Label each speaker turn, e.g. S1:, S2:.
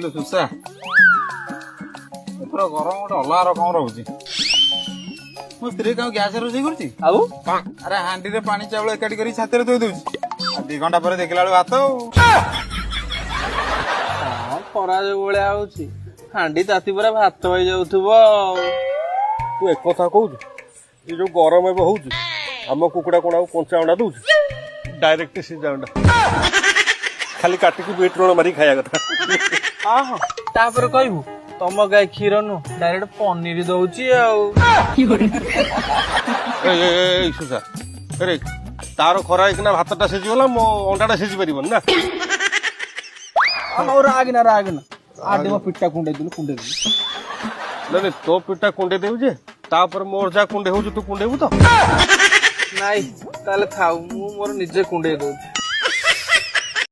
S1: बुझिलु Sousa एथर गरम गोटे अलग रकम रोचे मो स्त्री क्या गैस रोसे कर अरे हांडी रे पानी चावल एकाठी कर छाती थोई दौर 2 घंटा पर देखला भात
S2: खरा जो भाया हूँ हांडी ताती पूरा भात हो जाऊब
S3: तू एक कथा कहू ये जो गरम एवं हो आम कुकुड़ा कौन आउ कंचा अंडा दौर डायरेक्ट सीधा अंडा खाली काटिकी बीट लुण मारी खाया कथा
S2: हाँ हाँ तापर कहबू तुम गाय क्षीर नु डायरेक्ट पनीर दौची
S3: सुसा अरे तार खरा एक भातटा सीझीगला मो अंडाटा सीझी पार ना
S2: रागना आगे मो पिटा कुंडे दिलु
S3: नहीं तो पिटा कुंडे देव जे तापर मोर जा कुंडे हो तू कुंडेबू तो
S2: नाई ताले खाऊ मु मोर निजे कुंडे दउची